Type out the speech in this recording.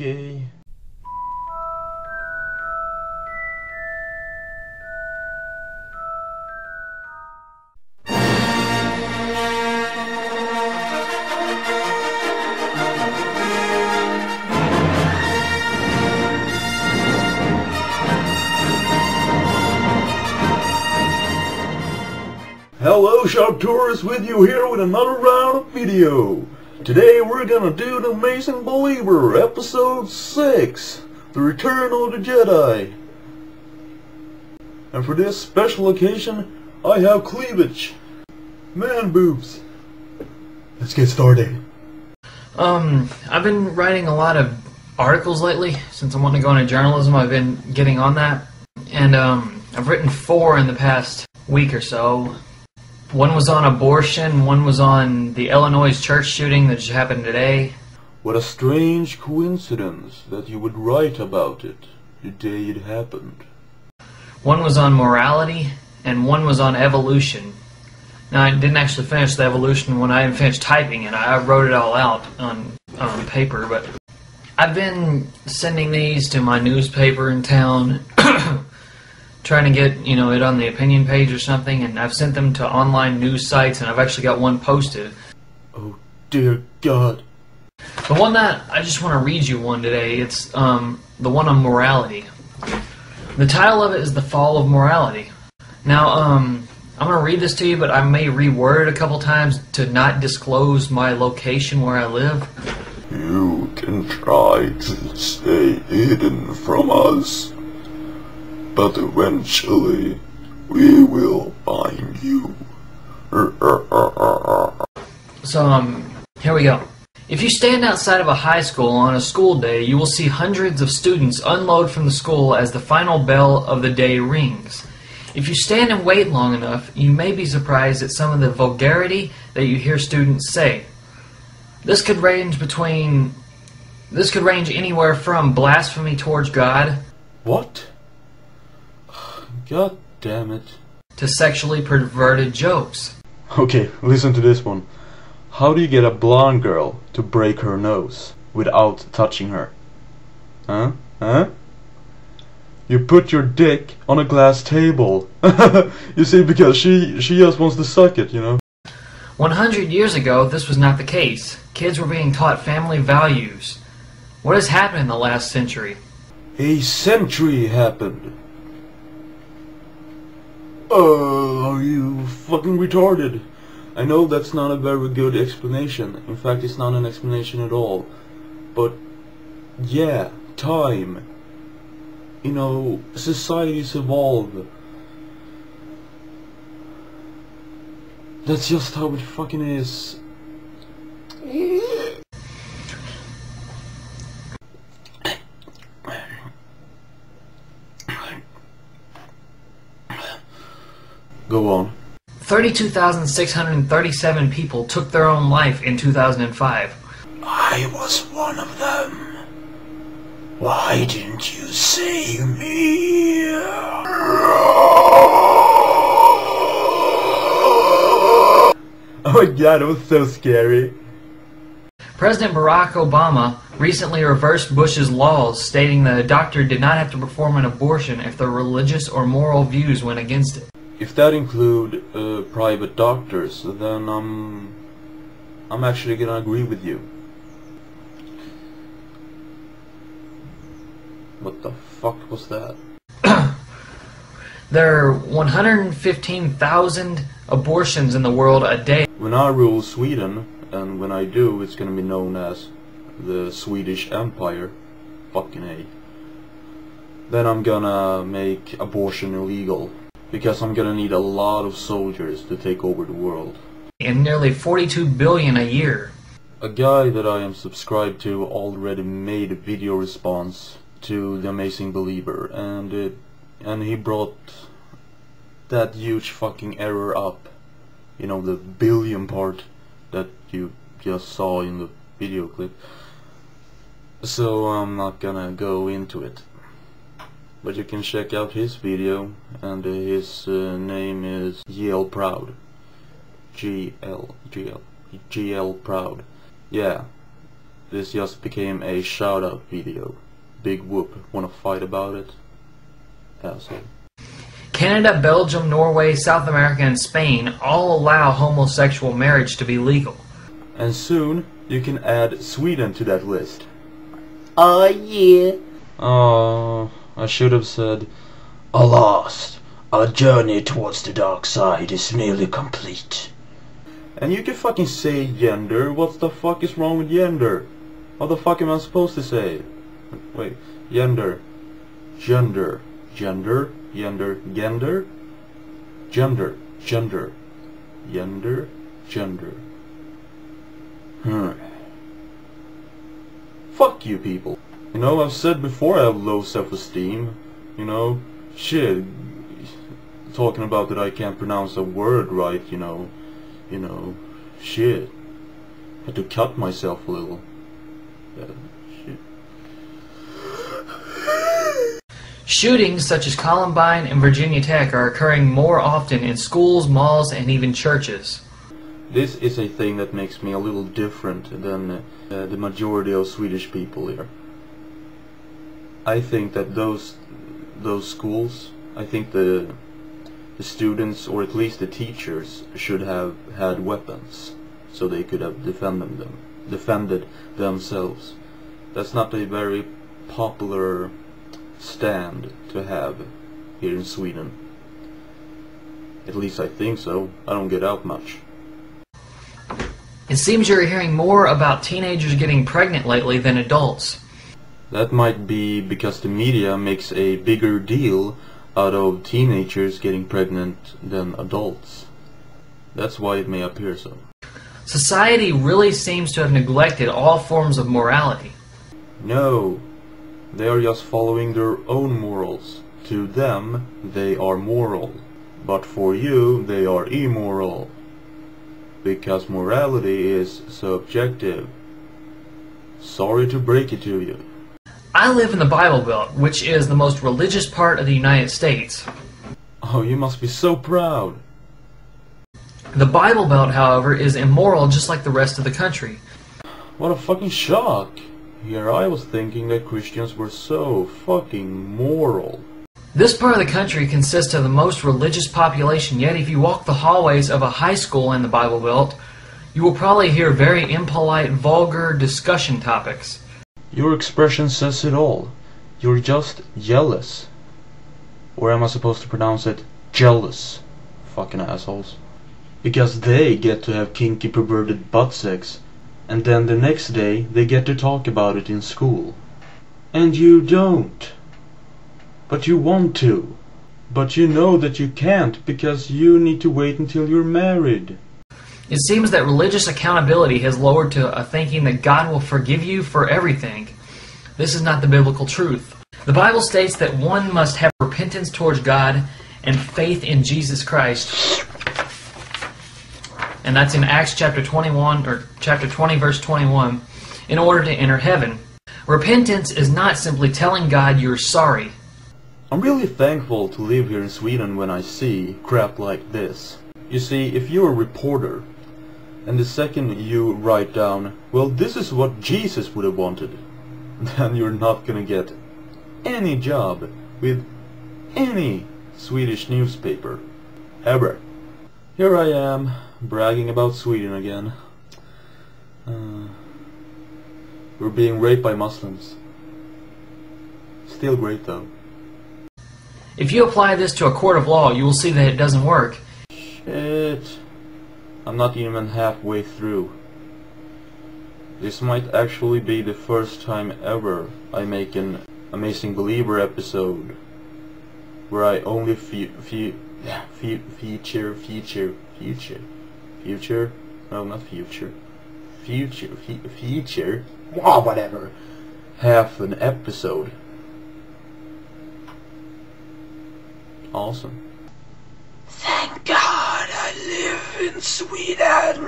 Okay. Hello, Sharp Tourists, with you here with another round of video. Today we're gonna do The Amazing Believer, Episode 6, The Return of the Jedi. And for this special occasion, I have cleavage. Man boobs. Let's get started. I've been writing a lot of articles lately. Since I want to go into journalism, I've been getting on that. And, I've written 4 in the past week or so. One was on abortion, one was on the Illinois church shooting that just happened today. What a strange coincidence that you would write about it the day it happened. One was on morality, and one was on evolution. Now, I didn't actually finish the evolution when I didn't finish typing it. I wrote it all out on paper, but I've been sending these to my newspaper in town, trying to get, it on the opinion page or something, and I've sent them to online news sites, and I've actually got one posted. Oh, dear God. The one that I just want to read you one today, it's the one on morality. The title of it is The Fall of Morality. Now, I'm going to read this to you, but I may reword it a couple times to not disclose my location where I live. You can try to stay hidden from us, but eventually we will find you. So, here we go. If you stand outside of a high school on a school day, you will see hundreds of students unload from the school as the final bell of the day rings. If you stand and wait long enough, you may be surprised at some of the vulgarity that you hear students say. This could range anywhere from blasphemy towards God. What? God damn it. To sexually perverted jokes. Okay, listen to this one. How do you get a blonde girl to break her nose without touching her? Huh? You put your dick on a glass table. You see, because she just wants to suck it, 100 years ago, this was not the case. Kids were being taught family values. What has happened in the last century? A century happened. Are you fucking retarded? I know that's not a very good explanation. In fact, it's not an explanation at all. But, yeah, time. Societies evolve. That's just how it fucking is. Go on. 32,637 people took their own life in 2005. I was one of them. Why didn't you save me? Oh my God, it was so scary. President Barack Obama recently reversed Bush's laws, stating that a doctor did not have to perform an abortion if their religious or moral views went against it. If that include private doctors, then I'm actually gonna agree with you. What the fuck was that? There are 115,000 abortions in the world a day. When I rule Sweden, and when I do, it's gonna be known as the Swedish Empire. Fucking A. Then I'm gonna make abortion illegal. Because I'm gonna need a lot of soldiers to take over the world. And nearly 42 billion a year. A guy that I am subscribed to already made a video response to The Amazing Believer, and he brought that huge fucking error up. The billion part that you just saw in the video clip. So I'm not gonna go into it. But you can check out his video, and his name is JLProud. JLProud. Yeah. This just became a shout-out video. Big whoop. Wanna fight about it? Asshole. Canada, Belgium, Norway, South America, and Spain all allow homosexual marriage to be legal. And soon, you can add Sweden to that list. Oh yeah. Oh, I should have said, Alas, our journey towards the dark side is nearly complete. and you can fucking say gender. What the fuck is wrong with gender? What the fuck am I supposed to say? Wait, gender. Gender. Gender. Gender. Gender. Gender. Gender. Gender. Gender. Fuck you people. You know, I've said before I have low self-esteem. You know, shit. Talking about that I can't pronounce a word right, you know, shit. Had to cut myself a little. Yeah, shit. Shootings such as Columbine and Virginia Tech are occurring more often in schools, malls, and even churches. This is a thing that makes me a little different than the majority of Swedish people here. I think that those schools, I think the students, or at least the teachers, should have had weapons, so they could have defended themselves. That's not a very popular stand to have here in Sweden. At least I think so. I don't get out much. It seems you're hearing more about teenagers getting pregnant lately than adults. That might be because the media makes a bigger deal out of teenagers getting pregnant than adults. That's why it may appear so. Society really seems to have neglected all forms of morality. No, they are just following their own morals. To them, they are moral. But for you, they are immoral. Because morality is subjective. Sorry to break it to you. I live in the Bible Belt, which is the most religious part of the United States. Oh, you must be so proud. The Bible Belt, however, is immoral just like the rest of the country. What a fucking shock. Here I was thinking that Christians were so fucking moral. This part of the country consists of the most religious population, yet if you walk the hallways of a high school in the Bible Belt, you will probably hear very impolite, vulgar discussion topics. Your expression says it all. You're just jealous. Or am I supposed to pronounce it jealous? Fucking assholes. Because they get to have kinky perverted butt sex, and then the next day they get to talk about it in school. And you don't. But you want to. But you know that you can't because you need to wait until you're married. It seems that religious accountability has lowered to a thinking that God will forgive you for everything. This is not the biblical truth. The Bible states that one must have repentance towards God and faith in Jesus Christ. And that's in Acts chapter 21, or chapter 20, verse 21, in order to enter heaven. Repentance is not simply telling God you're sorry. I'm really thankful to live here in Sweden when I see crap like this. You see, if you're a reporter, and the second you write down, well, this is what Jesus would have wanted, then you're not gonna get any job with any Swedish newspaper, ever. Here I am, bragging about Sweden again. We're being raped by Muslims. Still great though. If you apply this to a court of law, you will see that it doesn't work. Shit. I'm not even halfway through. This might actually be the first time ever I make an Amazing Believer episode where I only feature, whatever, half an episode. Awesome. Thank God I live in Sweden.